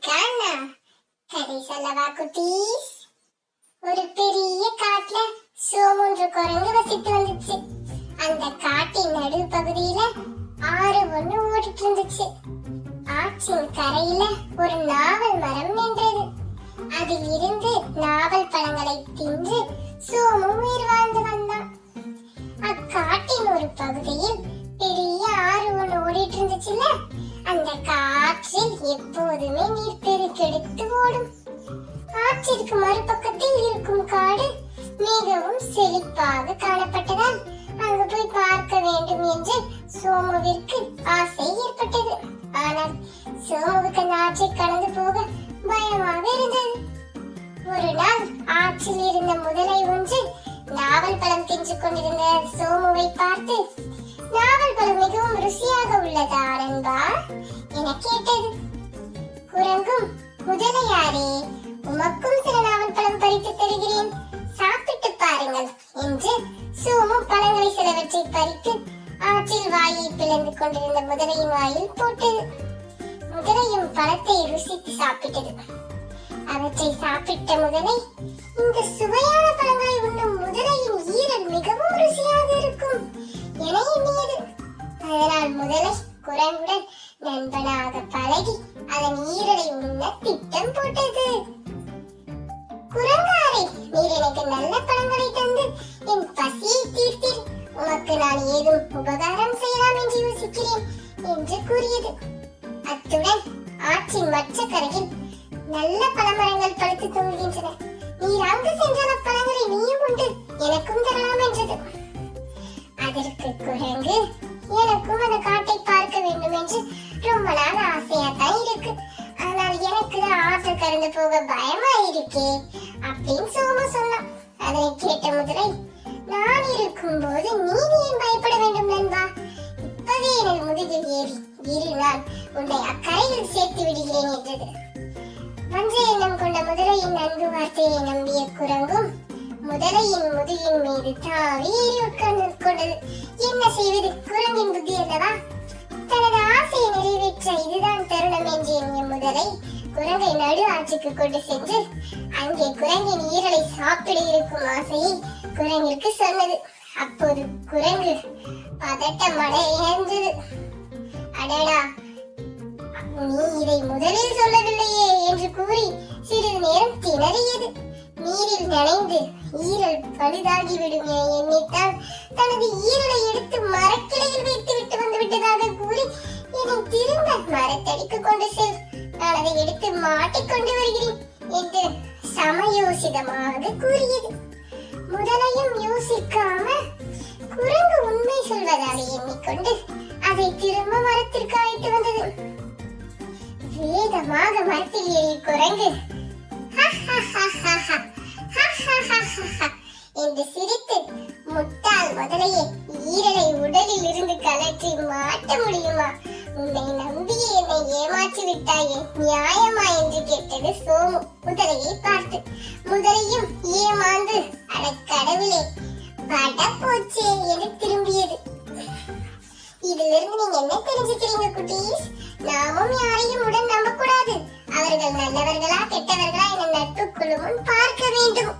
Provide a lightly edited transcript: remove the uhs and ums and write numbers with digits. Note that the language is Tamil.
கானா கதை சொல்லவா குட்டீஸ்? ஒரு பெரிய காட்டுல சோமுன்ற குரங்கு வசித்து வந்துச்சு. அந்த காட்டின் நடுப்பகுதியில ஆறு ஒண்ணு ஓடிட்டு இருந்துச்சு. ஆற்றின் கரையில ஒரு நாவல் மரம் நின்றது. அதில் இருந்து நாவல் பழங்களை தின்று சோமு உயிர் வாழ்ந்து வந்தான். அக்காட்டின் ஒரு பகுதியில் பெரிய ஆறு ஒண்ணு ஓடிட்டு இருந்துச்சுல்ல, அந்த காற்றில் எப்போதுமே நீர் பெருக்கெடுத்து ஓடும். ஆற்றிற்கு மறுபக்கத்தில் இருக்கும் காடு மிகவும் செழிப்பாக காணப்பட்டதால் அங்கு போய் பார்க்க வேண்டும் என்று சோமுவிற்கு ஆசை ஏற்பட்டது. ஆனால் சோமுவுக்கு அந்த ஆற்றை கடந்து போக பயமாக இருந்தது. ஒரு நாள் ஆற்றில் இருந்த முதலை ஒன்று நாவல் பழம் தின்று கொண்டிருந்த சோமுவை பார்த்து, நாவல் பழம் மிகவும் ருசியாக உள்ளதா நண்பா என கேட்டது. குரங்கும், முதலையாரே, உமக்கும் சில நாவல் பழம் பறித்து தருகிறேன், சாப்பிட்டு பாருங்கள் என்று சோமு பழங்களை சிலவற்றை பறித்து ஆற்றில் வாயை பிளந்து கொண்டிருந்த முதலையின் வாயில் போட்டது. முதலையும் பழத்தை ருசித்து சாப்பிட்டது. அவற்றை சாப்பிட்ட முதலை, இந்த சுவையான பழங்களை உண்ணும் முதலையின் ஈரல் மிகவும் ருசியாக இருக்கும் என எண்ணியது. அதனால் முதலை குரங்குடன் நண்பனாக பழகி அதன் ஈரலை உண்ண திட்டம் போட்டது. குரங்காரே, நீர் எனக்கு நல்ல பழங்களை தந்து என் பசியை தீர்த்தீர், உமக்கு நான் ஏதும் உபகாரம் செய்யலாம் என்று யோசிக்கிறேன் என்று கூறியது. அத்துடன் ஆற்றின் மற்ற கரையில் நல்ல பழமரங்கள் பழுத்து தொங்குகின்றன, நீர் அங்கு சென்றால் அப்பழங்களை நீயும் உண்டு எனக்கும் தரலாம் என்றது. அதற்கு குரங்கு, எனக்கும் அந்த காட்டை பார்க்க வேண்டும் என்று ரொம்ப நாள் ஆசையாத்தான் இருக்கு, ஆனால் எனக்கு ஆற்று கடந்து போக பயமா இருக்கே அப்படின்னு சோமு சொன்னான். அதை கேட்ட முதலை, நான் இருக்கும் போது நீ ஏன் பயப்பட வேண்டும் நண்பா, இப்பவே எனது முதுகில் ஏறி இரு, நான் உன்னை அக்கரையில் சேர்த்து விடுகிறேன் என்றது. வஞ்ச எண்ணம் கொண்ட முதலையின் அன்பு வார்த்தையை நம்பிய குரங்கும் முதலையின் முதுகின் மீது தாவி ஏறி உட்கார்ந்து கொண்டது. என்ன செய்வது, குரங்கின் புத்தி அல்லவா? தனது ஆசையை நிறைவேற்ற இதுதான் தருணம் என்று எண்ணிய முதலை குரங்கை நடு ஆற்றுக்கு கொண்டு சென்று அங்கே குரங்கின் ஈரலை சாப்பிட இருக்கும் ஆசையை குரங்கிற்கு சொன்னது. அப்போது குரங்கு பதட்டம் அடைந்தது. அடடா, நீ இதை முதலில் சொல்லவில்லையே என்று கூறி சிறிது நேரம் திணறியது. நீரில் நனைந்து ஈரல் பழுதாகிவிடும் என எண்ணித்தான் தனது ஈரலை எடுத்து மரக்கிளையில் வைத்து விட்டு வந்து விட்டதாக கூறி, என்னை திரும்ப மரத்தடிக்கு கொண்டு செல், நான் அதை எடுத்து மாட்டிக்கொண்டு வருகிறேன் என்று சமயோசிதமாக கூறியது. முதலையும் யோசிக்காம குரங்கு உண்மை சொல்வதாக எண்ணிக்கொண்டு அதை திரும்ப மரத்திற்கு அழைத்து வந்தது. வேகமாக மரத்தில் ஏறிய குரங்கு என்று சிரித்து, முட்டாள் முதலையே, ஈரலை உடலில் இருந்து கலற்றி மாட்ட முடியுமா? உன்னை நம்பிய என்னை ஏமாற்றி விட்டாயே, நியாயமா என்று கேட்டது சோமு முதலையை பார்த்து. முதலையும் ஏமாந்து, அட கடவுளே, பட போச்சே என்று திரும்பியது. இதிலிருந்து நீங்க என்ன தெரிஞ்சுக்கிறீங்க குட்டீஸ்? நாமும் யாரையும் உடன் நம்ப கூடாது. அவர்கள் நல்லவர்களா கெட்டவர்களா என நட்பு குழுவும் பார்க்க வேண்டும்.